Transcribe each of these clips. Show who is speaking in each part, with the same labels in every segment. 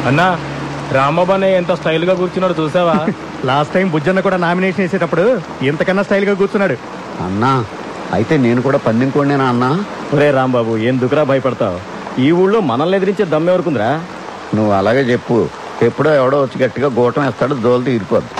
Speaker 1: అన్నా రామబాబు ఎంత స్టైల్ గా కూర్చున్నాడు చూసావా?
Speaker 2: లాస్ట్ టైం బుజ్జన్న కూడా నామినేషన్ వేసేటప్పుడు ఇంతకన్నా స్టైల్ గా కూర్చున్నాడు.
Speaker 3: అన్నా అయితే నేను కూడా పందెం కోడినేనా అన్నా?
Speaker 2: ఒరే రాంబాబు ఎందుకురా భయపడతావు? ఈ ఊళ్ళో మనల్ని ఎదిరించే దమ్మెవరకుందిరా?
Speaker 3: నువ్వు అలాగే చెప్పు. ఎప్పుడో ఎవడో వచ్చి గట్టిగా గోటం వేస్తాడు, దోలు తీరిపోద్దు.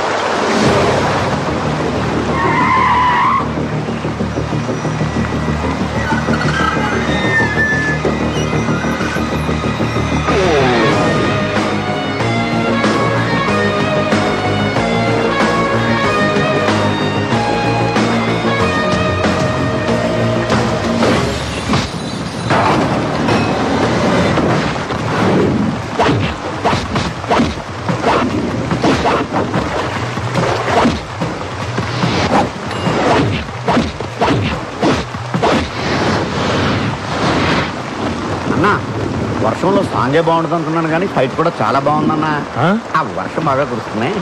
Speaker 3: వర్షంలో సాంగే బాగుంటుంది అనుకున్నాను కానీ ఫైట్ కూడా చాలా బాగుందన్నా. ఆ వర్షం బాగా కురుస్తున్నాయి.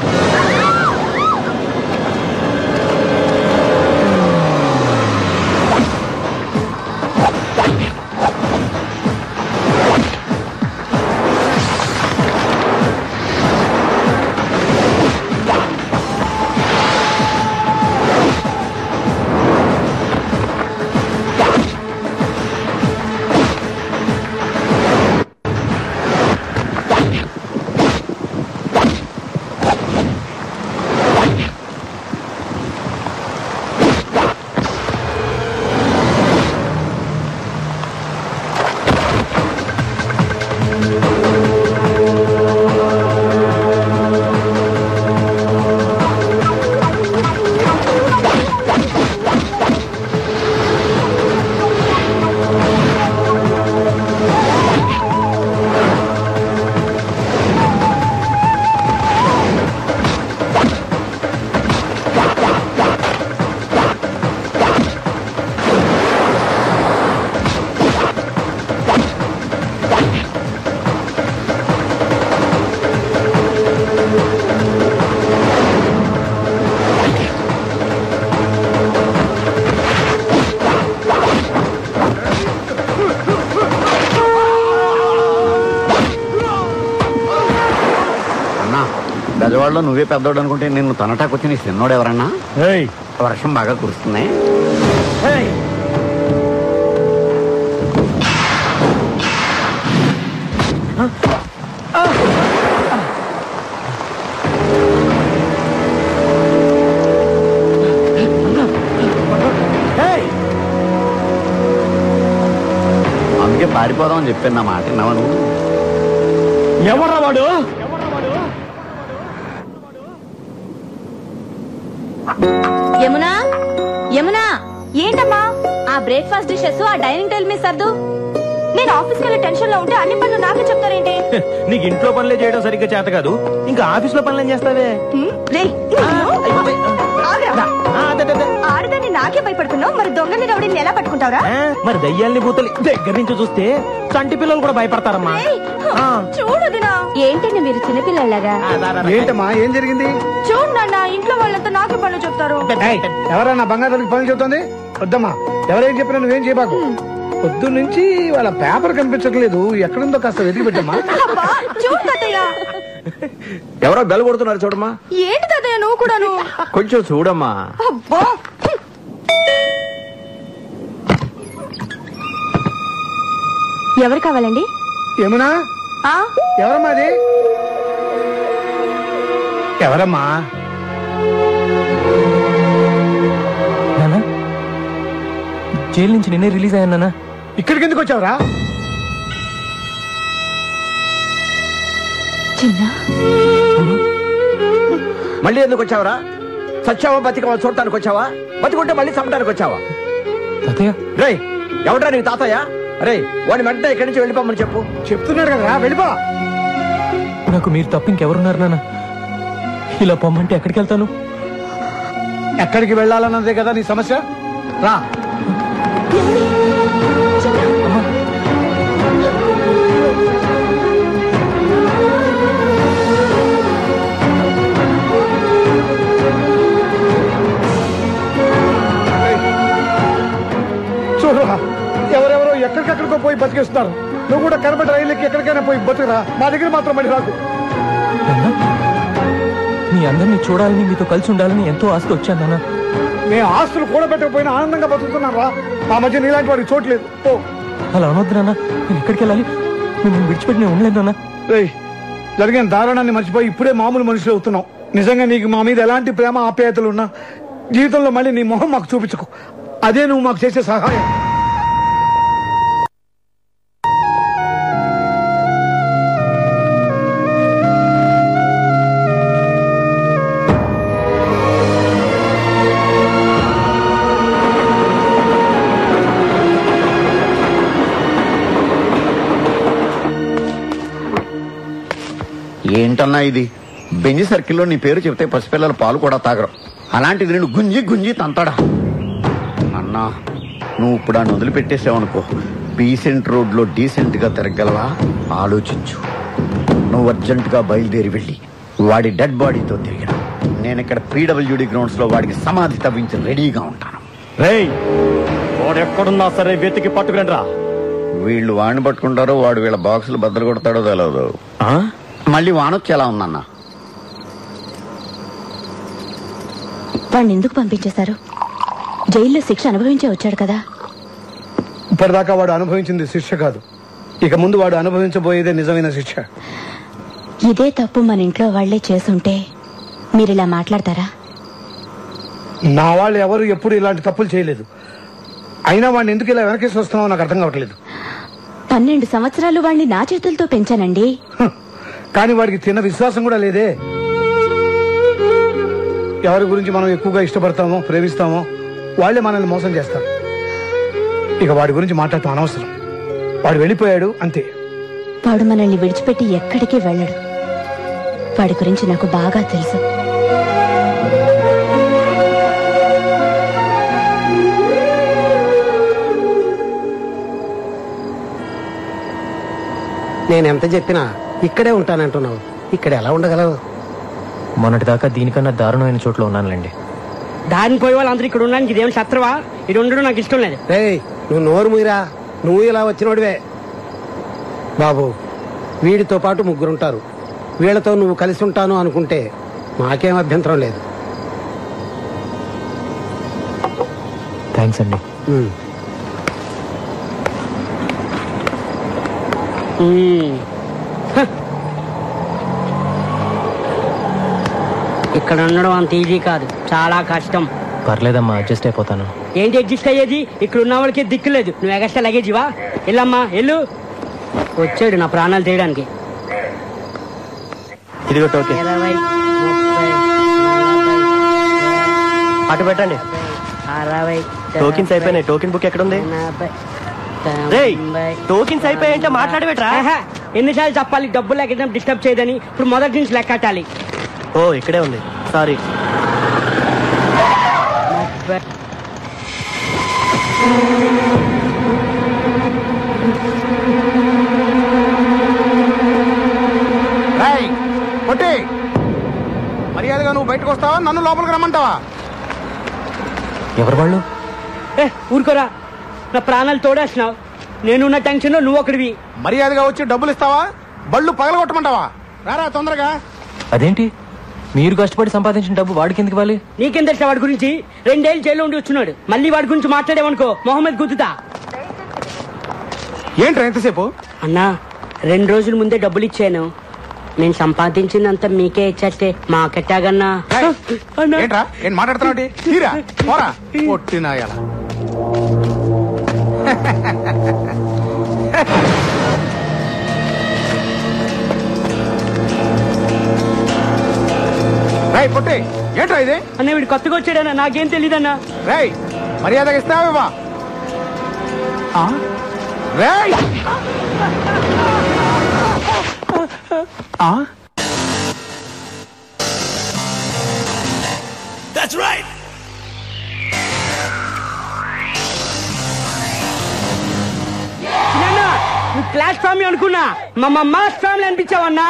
Speaker 3: గజవాడలో నువ్వే పెద్దోడు అనుకుంటే నిన్ను తనటాకొచ్చి నీ చిన్నోడు ఎవరన్నా? వర్షం బాగా కురుస్తున్నాయి. అందుకే పారిపోదామని చెప్పాను. నా మాట విన్నావా నువ్వు?
Speaker 2: ఎవరా వాడు?
Speaker 4: యమునా, యమునా, ఏంటమ్మా ఆ బ్రేక్ఫాస్ట్ డిషెస్ ఆ డైనింగ్ టేబుల్ మీద సర్దు. నేను ఆఫీస్కి వెళ్ళే టెన్షన్ లో ఉంటే అన్ని పనులు నాకే చెప్తారేంటి?
Speaker 2: నీకు ఇంట్లో పనులే చేయడం సరిగ్గా చేత కాదు, ఇంకా ఆఫీస్ లో పనులు చేస్తావే?
Speaker 4: ఆడదాన్ని నాకే భయపడుతున్నావు, మరి దొంగని రౌడీని ఎలా పట్టుకుంటావురా?
Speaker 2: మరి దయ్యాల్ని భూతల్ని దగ్గర నుంచి చూస్తే చంటి పిల్లలు కూడా భయపడతారమ్మా.
Speaker 4: చూడదునా ఏంటండి మీరు చిన్నపిల్లలాగా?
Speaker 5: ఏంటమ్మా ఏం జరిగింది?
Speaker 4: చూడు నాన్న, ఇంట్లో వాళ్ళంతా నాకే పనులు చెప్తారు.
Speaker 5: ఎవరన్నా బంగారానికి పనులు చెప్తుంది? వద్దమ్మా, ఎవరేం చెప్పినా నువ్వేం చేయబాకు. పొద్దు నుంచి వాళ్ళ పేపర్ కనిపించట్లేదు, ఎక్కడుందో కాస్త వెతికి పెట్టమ్మా.
Speaker 4: చూడు తాతయ్య,
Speaker 2: ఎవరో బెల్ కొడుతున్నారు చూడమ్మా.
Speaker 4: ఏంటి తాతయ్య నువ్వు కూడాను?
Speaker 2: కొంచెం చూడమ్మా.
Speaker 4: ఎవరు కావాలండి?
Speaker 5: యమునా, ఎవరమ్మా అది? ఎవరమ్మా?
Speaker 1: జైలు నుంచి నిన్నే రిలీజ్ అయ్యానా?
Speaker 5: ఇక్కడికి ఎందుకు వచ్చావురా?
Speaker 2: మళ్ళీ ఎందుకు వచ్చావరా? సచ్చావా బతికవా చూడటానికి వచ్చావా? బతికుంటే మళ్ళీ చంపడానికి వచ్చావా? రే ఎవడ్రా నీ తాతయ్య? రే వాడిని వెంటనే ఇక్కడి నుంచి వెళ్ళిపోమని చెప్పు.
Speaker 5: చెప్తున్నాడు కదరా, వెళ్ళిపో.
Speaker 1: నాకు మీరు తప్ప ఇంకెవరున్నారు నాన్న? ఇలా పొమ్మంటే ఎక్కడికి వెళ్తాను?
Speaker 5: ఎక్కడికి వెళ్ళాలన్నదే కదా నీ సమస్య. రా. చూడరా, ఎవరెవరో ఎక్కడికెక్కడికో పోయి బతికేస్తున్నారు. నువ్వు కూడా కనబడి రైలుకి ఎక్కడికైనా పోయి బతుకురా, మా దగ్గర మాత్రం మళ్ళీ రాకు.
Speaker 1: మీ అందరినీ చూడాలని, మీతో కలిసి ఉండాలని ఎంతో ఆశతో వచ్చాను నాన్న.
Speaker 5: మేము ఆస్తులు కూడా పెట్టకపోయినా ఆనందంగా బతుకుతున్నాం రా. మా మధ్య నీలాంటి వాడికి చోట్లేదు.
Speaker 1: అలా అనొద్దు నాన్న, నేను ఎక్కడికి వెళ్ళాలి? మిమ్మల్ని విడిచిపెట్టి నేను ఉండలేదు నాన్న.
Speaker 5: జరిగిన దారుణాన్ని మర్చిపోయి ఇప్పుడే మామూలు మనుషులు అవుతున్నాం. నిజంగా నీకు మా మీద ఎలాంటి ప్రేమ ఆప్యాయతలు ఉన్నా జీవితంలో మళ్ళీ నీ మొహం మాకు చూపించుకో. అదే నువ్వు మాకు చేసే సహాయం.
Speaker 3: ఏంటన్నా ఇది? బెంజి సర్కిల్లో నీ పేరు చెప్తే పసిపిల్లల పాలు కూడా తాగరు. అలాంటిది నేను గుంజి గుంజి తంతాడా? అన్నా, నువ్వు ఇప్పుడు ఆయన వదిలిపెట్టేసావనుకో, డీసెంట్ రోడ్లో డీసెంట్ గా తిరగలవా? ఆలోచించు. నువ్వు అర్జెంట్ గా బయలుదేరి వెళ్ళి వాడి డెడ్ బాడీతో తిరిగిన నేను ఇక్కడ పీడబ్ల్యూడి గ్రౌండ్స్ లో వాడికి సమాధి తవ్వించి రెడీగా ఉంటాను.
Speaker 1: రేయ్, వాడు ఎక్కడున్నా సరే వెతికి పట్టుకుని రా.
Speaker 3: వీళ్ళు వాడిని పట్టుకుంటారో వాడు వీళ్ళ బాక్సులు బద్దలు కొడతాడో తెలియదు. మళ్ళీ వానొచ్చి ఎలా ఉందన్నా?
Speaker 4: వాడిని ఎందుకు పంపించేశారు? జైల్లో శిక్ష అనుభవించే వచ్చాడు కదా.
Speaker 5: ఇప్పటిదాకా వాడు అనుభవించింది శిక్ష కాదు, ఇక ముందు వాడు అనుభవించబోయేదే నిజమైన శిక్ష.
Speaker 4: ఇదే తప్పు మన ఇంట్లో వాళ్లే చేసుంటే మీరిలా మాట్లాడతారా?
Speaker 5: నా వాళ్ళు ఎవరు ఎప్పుడు ఇలాంటి తప్పులు చేయలేదు. అయినా వాడిని ఎందుకు ఇలా వెనకేసి వస్తున్నావో నాకు అర్థం కావట్లేదు.
Speaker 4: 12 సంవత్సరాలు వాడిని నా చేతులతో పెంచానండి.
Speaker 5: కానీ వాడికి తిన్న విశ్వాసం కూడా లేదే. ఎవరి గురించి మనం ఎక్కువగా ఇష్టపడతామో ప్రేమిస్తామో వాళ్లే మనల్ని మోసం చేస్తారు. ఇక వాడి గురించి మాట్లాడటం అనవసరం. వాడు వెళ్ళిపోయాడు అంతే.
Speaker 4: వాడు మనల్ని విడిచిపెట్టి ఎక్కడికి వెళ్ళడు. వాడి గురించి నాకు బాగా తెలుసు.
Speaker 6: నేనెంత చెప్పినా ఇక్కడే ఉంటానంటున్నావు. ఇక్కడ ఎలా ఉండగలవు?
Speaker 1: మొన్నటిదాకా దీనికన్నా దారుణమైన చోట్ల ఉన్నానులేండి.
Speaker 7: దారిని పోయే వాళ్ళు అందరూ ఇక్కడ ఉండడానికి ఇదేం శత్రువా? ఇది ఉండడం నాకు ఇష్టం లేదు.
Speaker 6: నువ్వు నోరు మూయరా. నువ్వు ఇలా వచ్చినోడివే బాబు. వీడితో పాటు 3 ఉంటారు. వీళ్లతో నువ్వు కలిసి ఉంటాను అనుకుంటే మాకేం అభ్యంతరం లేదు.
Speaker 1: థ్యాంక్స్ అండి.
Speaker 7: ఇక్కడ ఉండడం అంత ఈజీ కాదు, చాలా కష్టం.
Speaker 1: పర్లేదమ్మా, అడ్జస్ట్ అయిపోతాను.
Speaker 7: ఏంటి అడ్జస్ట్ అయ్యేది? ఇక్కడ ఉన్న వాళ్ళకి దిక్కు లేదు. నువ్వు ఎగస్ట్రా లగేజివా? వెళ్ళమ్మా వెళ్ళు. వచ్చాడు నా ప్రాణాలు తీయడానికి.
Speaker 1: ఇదిగో టోకెన్.
Speaker 7: 20, 30, 40,
Speaker 1: అటు పెట్టండి.
Speaker 7: 60.
Speaker 1: టోకెన్స్ అయిపోయినాయి. టోకెన్ బుక్ ఎక్కడ ఉంది?
Speaker 7: 40.
Speaker 1: టోకెన్స్ అయిపోయాయంటే మాట్లాడబెట్రా.
Speaker 7: ఎన్నిసార్లు చెప్పాలి డబ్బులు లెక్కడం డిస్టర్బ్ చేయదని? ఇప్పుడు మొదటి నుంచి లెక్కటాలి.
Speaker 1: ఓ, ఇక్కడే ఉంది. సారీ.
Speaker 3: మర్యాదగా నువ్వు బయటకు వస్తావా, నన్ను లోపలికి రమ్మంటావా?
Speaker 1: ఎవరు వాళ్ళు?
Speaker 7: ఊరుకోరా, నా ప్రాణాలు తోడేస్తున్నావు. నేనున్న టెన్షన్ లో నువ్వు ఒకటివి.
Speaker 3: మర్యాదగా వచ్చి డబ్బులు ఇస్తావా, బళ్ళు పగలగొట్టమంటావా? రారా తొందరగా.
Speaker 1: అదేంటి, మీరు కష్టపడి సంపాదించిన డబ్బు వాడికి ఎందుకు ఇవ్వాలి?
Speaker 7: నీకేం తెలుసా వాడి గురించి? 2 ఏళ్ళు జైల్లో ఉండి వచ్చున్నాడు. మళ్ళీ వాడి గురించి మాట్లాడేవనుకో మొహమ్మద్ గుద్దుతా.
Speaker 3: ఏంట్రా ఎంతసేపు?
Speaker 7: అన్నా, 2 రోజుల ముందే డబ్బులు ఇచ్చాను. నేను సంపాదించిందంతా మీకే ఇచ్చేస్తే మాకెట్టాగన్నా.
Speaker 3: ఏంట్రా ఏం మాట్లాడుతున్నావు? తీరా పోరా పొట్టినాయాల. రై పొట్టి, ఏంట్రా ఇది?
Speaker 7: అన్న వీడు కొత్తగా వచ్చాడన్నా, నాకేం తెలీదన్నా.
Speaker 3: రై మర్యాదగా ఇస్తావా? రై
Speaker 8: That's right.
Speaker 7: నువ్వు క్లాస్ ఫ్యామిలీ అనుకున్నా, మా మాస్ ఫ్యామిలీ అనిపించావన్నా.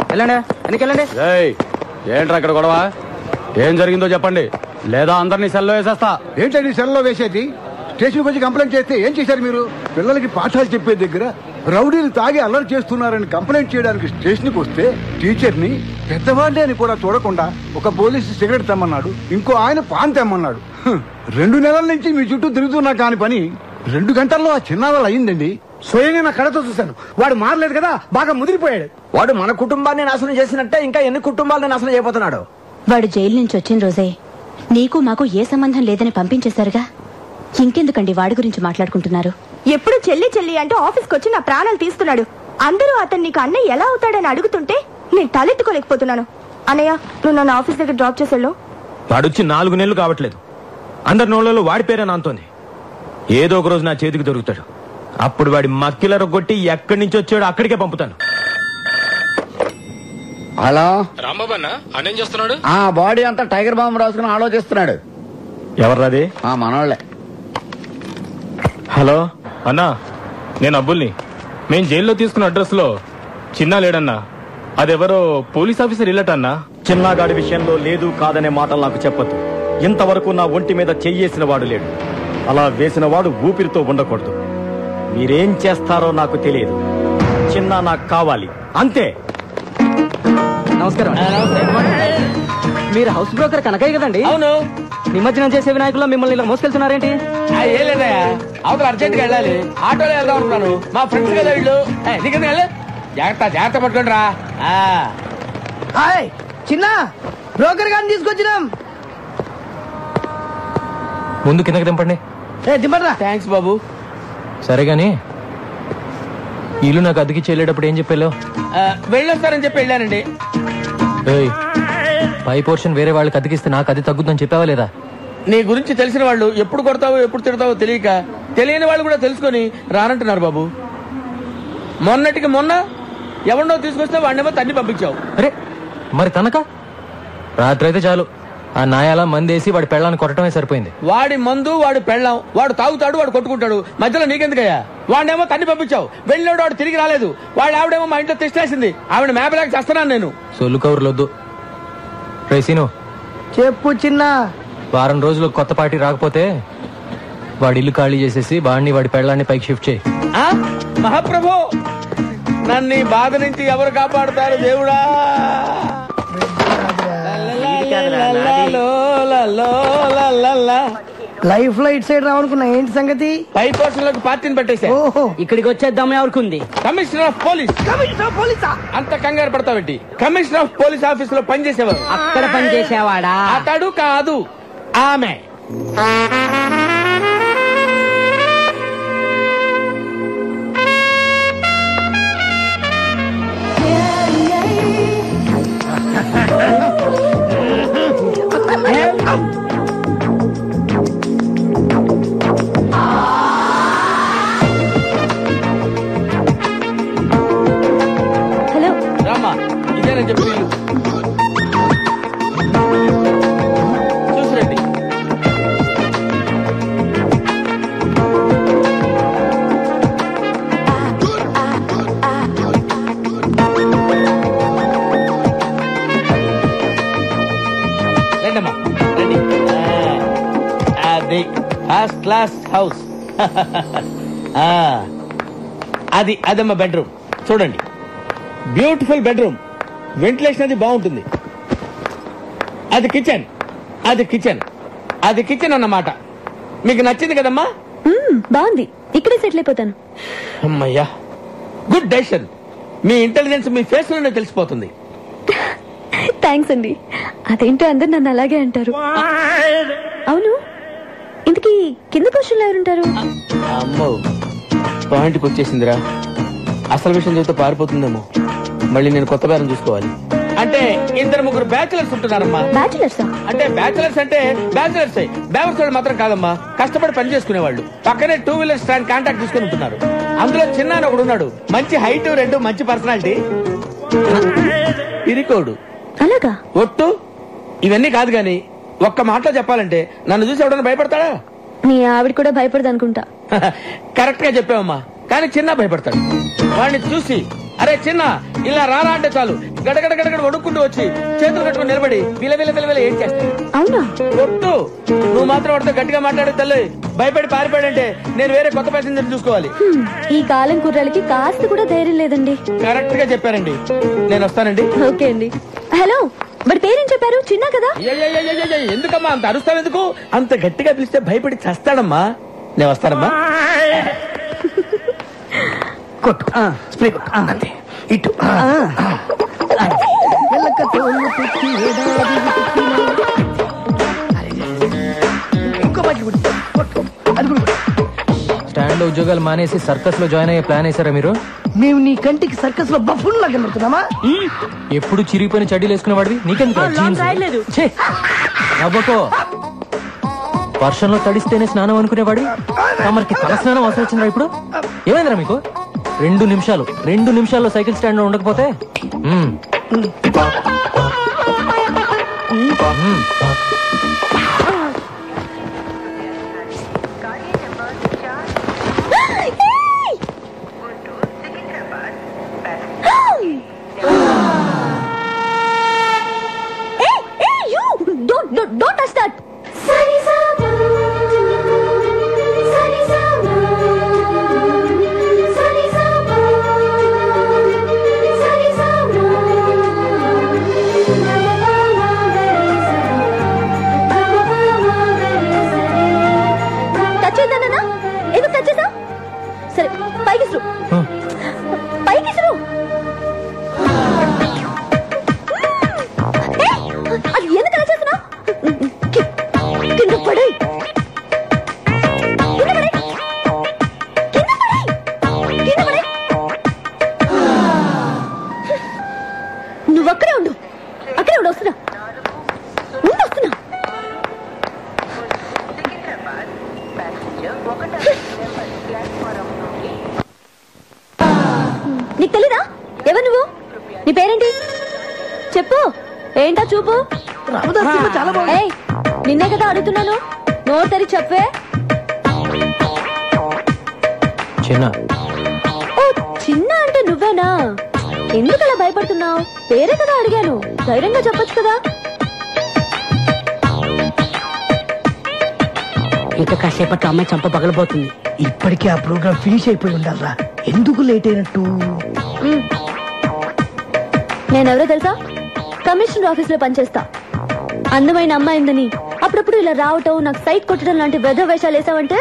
Speaker 1: వెళ్ళండి.
Speaker 7: వెనకెళ్ళండి.
Speaker 8: ఏంట్రా ఇక్కడ గొడవ? ఏం జరిగిందో చెప్పండి, లేదా అందరినీ సెల్లో వేసేస్తా.
Speaker 5: ఏంటండి సెల్లో వేసేది? స్టేషన్కి వచ్చి కంప్లైంట్ చేస్తే ఏం చేశారు మీరు? పిల్లలకి పాఠాలు చెప్పే దగ్గర రౌడీలు తాగి అల్లరి చేస్తున్నారని కంప్లైంట్ చేయడానికి స్టేషన్కి వస్తే టీచర్ని పెద్దవాళ్ళే అని కూడా చూడకుండా ఒక పోలీసు సిగరెట్ తెమ్మన్నాడు, ఇంకో ఆయన పాన్ తెమ్మన్నాడు. 2 నెలల నుంచి మీ చుట్టూ తిరుగుతున్నా కాని పని 2 గంటల్లో ఆ చిన్నవాళ్ళు అయ్యిందండి. స్వయంగా నా కళ్ళతో చూశాను. వాడు మారలేదు కదా, బాగా ముదిరిపోయాడు.
Speaker 2: వాడు మన కుటుంబాన్ని నాశనం చేసినట్టే ఇంకా ఎన్ని కుటుంబాలను నాశనం చేయబోతున్నాడు.
Speaker 4: వాడు జైలు నుంచి వచ్చిన రోజే నీకు మాకు ఏ సంబంధం లేదని పంపించేశారుగా, ఇంకెందుకండి వాడి గురించి మాట్లాడుకుంటున్నారు?
Speaker 9: ఎప్పుడు చెల్లి చెల్లి అంటూ ఆఫీస్కి వచ్చి నా ప్రాణాలు తీస్తున్నాడు. అందరూ అతను నీకు అన్నయ్య ఎలా అవుతాడని అడుగుతుంటే నేను తలెత్తుకోలేకపోతున్నాను. అన్నయ్య, నువ్వు నన్ను ఆఫీస్ దగ్గర డ్రాప్ చేసేళ్ళు.
Speaker 1: వాడొచ్చి 4 నెలలు కావట్లేదు, అందరి నోళ్ళలో వాడి పేరే నాంతోంది. ఏదో ఒక రోజు నా చేతికి దొరుకుతాడు, అప్పుడు వాడి మక్కిల రొగ్గొట్టి ఎక్కడి నుంచి వచ్చాడో అక్కడికే పంపుతాను.
Speaker 3: హలో
Speaker 1: రాంబాబు అన్న, అన్నేం చేస్తున్నాడు?
Speaker 3: ఆ బాడీ అంతా టైగర్ బాంబు రాసుకుని ఆలోచిస్తున్నాడు.
Speaker 1: ఎవర్రాది?
Speaker 3: మనోళ్లే.
Speaker 1: హలో అన్నా, నేను అబ్బుల్ని. మేం జైల్లో తీసుకున్న అడ్రస్ లో చిన్న లేడన్నా, అదెవరో పోలీస్ ఆఫీసర్ ఇల్లటన్నా.
Speaker 10: చిన్నగాడి విషయంలో లేదు కాదనే మాటలు నాకు చెప్పొద్దు. ఇంతవరకు నా ఒంటి మీద చెయ్యేసిన వాడు లేడు. అలా వేసిన వాడు ఊపిరితో ఉండకూడదు. మీరేం చేస్తారో నాకు తెలియదు. చిన్న నాకు కావాలి, అంతే.
Speaker 7: నమస్కారం. మీరు హౌస్ బ్రోకర్ కనకయ్య కదండి?
Speaker 2: అవును.
Speaker 7: నిమజ్జనం చేసే వినాయకుల్లో మిమ్మల్ని ఇలా మోసుకెళ్తున్నారేంటి?
Speaker 2: ఏం లేదయ్యా, అవతల అర్జెంట్ గా వెళ్ళాలి, ఆటోలో వెళ్దాం అనుకున్నాను. మా ఫ్రెండ్స్ కదా వీళ్ళు. నీకెందుకు వెళ్ళి జాగ్రత్త పట్టుకోండి రా.
Speaker 7: చిన్న బ్రోకర్ గారిని తీసుకొచ్చినాం.
Speaker 1: ముందు కిందకి దింపండి.
Speaker 7: దింపరా.
Speaker 2: థ్యాంక్స్ బాబు.
Speaker 1: సరే గాని ఇల్లు నాకు అద్దెకి చెల్లేటప్పుడు ఏం చెప్పాలో?
Speaker 2: వెళ్ళొస్తారని చెప్పి వెళ్ళానండి.
Speaker 1: పై పోర్షన్ వేరే వాళ్ళకి అద్దెకిస్తే నాకు అది తగ్గుద్దని చెప్పావా లేదా?
Speaker 2: నీ గురించి తెలిసిన వాళ్ళు ఎప్పుడు కొడతావో ఎప్పుడు తిడతావో తెలియక తెలియని వాళ్ళు కూడా తెలుసుకొని రానంటున్నారు బాబు. మొన్నటికి మొన్న ఎవరినో తీసుకొస్తే వాడినేమో తన్ని పంపించావు.
Speaker 1: అరే మరి తనక రాత్రి అయితే చాలు, ఆ నాయాల మందేసి వాడి పెళ్ళాన్ని కొట్టడమే సరిపోయింది.
Speaker 2: వాడి మందు, వాడు పెళ్ళాం, వాడు తాగుతాడు, వాడు కొట్టుకుంటాడు. మధ్యలో నీకెందుకయ్యా? వాడినేమో తన్ని పంపించావు, వెళ్ళినాడు వాడు తిరిగి రాలేదు. వాడు ఆవిడేమో మా ఇంట్లో తెచ్చేసింది, ఆవిడ మేపలేక చేస్తున్నాను నేను.
Speaker 1: సొల్లు కౌరులొద్దు. రేసీను
Speaker 7: చెప్పు చిన్న.
Speaker 1: వారం రోజులు కొత్త పార్టీ రాకపోతే వాడి ఇల్లు ఖాళీ చేసేసి వాడిని వాడి పెళ్ళాన్ని పైకి షిఫ్ట్ చేయి.
Speaker 2: మహాప్రభు, నన్ను ఈ బాధ నుంచి ఎవరు కాపాడుతారు దేవుడా?
Speaker 7: లైఫ్ లో ఇటు సైడ్ రావనుకున్నా, ఏంటి సంగతి?
Speaker 2: పై పోర్షన్ లోకి పార్టీని పెట్టేసా.
Speaker 7: ఇక్కడికి వచ్చేద్దాం ఎవరికి?
Speaker 2: Commissioner of police.
Speaker 7: పోలీసా?
Speaker 2: అంత కంగారు పడతావేంటి? కమిషనర్ ఆఫ్ పోలీస్ ఆఫీస్ లో పనిచేసేవారు.
Speaker 7: అక్కడ పనిచేసేవాడా?
Speaker 2: అతడు కాదు, ఆమె.
Speaker 4: హలో
Speaker 2: రామ్మా, ఇదేనని చెప్పి చూసిరండి. రండమ్మా రండి. అది ఫస్ట్ క్లాస్ హౌస్. అదమ్మా బెడ్రూమ్. చూడండి, బ్యూటిఫుల్ బెడ్రూమ్, వెంటిలేషన్ అది బాగుంటుంది. అది కిచెన్, అది కిచెన్, అది కిచెన్ అన్నమాట. మీకు నచ్చింది కదమ్మా?
Speaker 4: బాగుంది, ఇక్కడే సెటిల్ అయిపోతాను.
Speaker 2: అమ్మయ్యా, గుడ్ డెసిషన్. మీ ఇంటెలిజెన్స్ మీ ఫేస్ లోనే తెలిసిపోతుంది.
Speaker 4: థ్యాంక్స్ అండి. అదేంటో అందరు నన్ను అలాగే అంటారు. అవును, ఇంతకీ కింద పోర్షన్లో ఎవరుంటారు?
Speaker 2: అమ్మో, పాయింట్కి వచ్చేసిందిరా. అసలు విషయం చెబితే పారిపోతుందేమో. మళ్ళీ నేను కొత్త బేరం చూసుకోవాలి. అంటే 2-3 బ్యాచులర్స్ ఉంటున్నారమ్మా.
Speaker 4: బ్యాచులర్సా?
Speaker 2: అంటే బ్యాచులర్స్ అంటే బ్యాచులర్స్ బ్యావర్స్ వాళ్ళు మాత్రం కాదమ్మా, కష్టపడి పని చేసుకునేవాళ్ళు. పక్కనే 2 వీలర్ స్టాండ్ కాంటాక్ట్ తీసుకుని ఉంటున్నారు. అందులో చిన్న ఒకడు ఉన్నాడు, మంచి హైట్, 2 మంచి పర్సనాలిటీ, పిరికోడు.
Speaker 4: అలాగా?
Speaker 2: ఒట్టు. ఇవన్నీ కాదు గాని ఒక్క మాటలో చెప్పాలంటే నన్ను చూసి ఎవడన్నా భయపడతాడా?
Speaker 4: మీ ఆవిడ కూడా భయపడదు అనుకుంటా.
Speaker 2: కరెక్ట్ గా చెప్పావమ్మా, కానీ చిన్న భయపడతాడు. వాడిని చూసి అరే చిన్న ఇలా రారా అంటే చాలు గడగడ గడగడ వడుక్కుంటూ వచ్చి చేతులు కట్టుకుని నిలబడి విల ఏం చేస్తాను.
Speaker 9: అవునా?
Speaker 2: కొట్టు. నువ్వు మాత్రం వాడితో గట్టిగా మాట్లాడే తల్లి. భయపడి పారిపోయాడంటే నేను వేరే కొత్త ప్యాసింజర్ చూసుకోవాలి.
Speaker 9: ఈ కాలం కుర్రాలకి కాస్త కూడా ధైర్యం లేదండి.
Speaker 2: కరెక్ట్ గా చెప్పారండి. నేను వస్తానండి.
Speaker 9: ఓకే అండి. హలో, మరి పేరేం చెప్పారు? చిన్న కదా?
Speaker 2: ఎందుకమ్మా అంత అరుస్తావు? ఎందుకు అంత గట్టిగా పిలిస్తే భయపడి చస్తాడమ్మా. నేను వస్తానమ్మా. కొట్టు స్ప్రే కొట్టు. అంతే. ఇటు
Speaker 11: స్టాండ్ లో ఉద్యోగాలు మానేసి సర్కస్ లో జాయిన్ అయ్యే ప్లాన్ వేసారా మీరు?
Speaker 12: మేము నీ కంటికి సర్కస్ లో బఫూన్ లాగా కనబడుతున్నామా?
Speaker 11: ఎప్పుడు చిరిగిపోయిన చడ్డీలు వేసుకునే వాడివి నీకెందుకు? అబ్బకో, వర్షంలో తడిస్తేనే స్నానం అనుకునేవాడి మనకి తల స్నానం అవసరం వచ్చిందా ఇప్పుడు? ఏమైందిరా మీకు? 2 నిమిషాల్లో సైకిల్ స్టాండ్ లో ఉండకపోతే
Speaker 9: Don't touch that. సరే, పైకి అది ఎందుకు అలా చేస్తున్నా? కింద పడే నువ్వు అక్కడే ఉండు. వస్తున్నా. నీకు తెలీదా? ఎవరు నువ్వు? నీ పేరేంటి? చెప్పు. ఏంటా చూపు? ఏయ్, నిన్నే కదా అడుగుతున్నాను. నోరు తెరి చెప్పే.
Speaker 11: చిన్న.
Speaker 9: ఓ, చిన్న అంటే నువ్వేనా? ఎందుకలా భయపడుతున్నావు? పేరే కదా అడిగాను. ధైర్యంగా చెప్పొచ్చు కదా.
Speaker 12: ఇంకా కాసేపట్లో అమ్మాయి చంప పగలబోతుంది. ఇప్పటికే ఆ ప్రోగ్రామ్ ఫినిష్ అయిపోయి ఉండాలరా. ఎందుకు లేట్ అయినట్టు?
Speaker 9: నేనెవరో తెలుసా? కమిషనర్ ఆఫీస్ లో పనిచేస్తా. అందమైన అమ్మాయిందని అప్పుడప్పుడు ఇలా రావటం, నాకు సైట్ కొట్టడం లాంటి వెధ వేషాలు వేసావంటే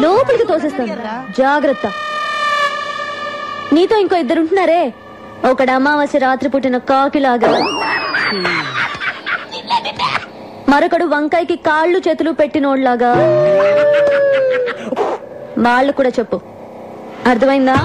Speaker 9: లోపలికి తోసేస్తాను. జాగ్రత్త. నీతో ఇంకో 2 ఉంటున్నారే. ఒకడు అమావాస్య రాత్రి పుట్టిన కాకిలాగా, మరొకడు వంకాయకి కాళ్ళు చేతులు పెట్టినోడ్లాగా. వాళ్ళు కూడా చెప్పు. అర్థమైందా?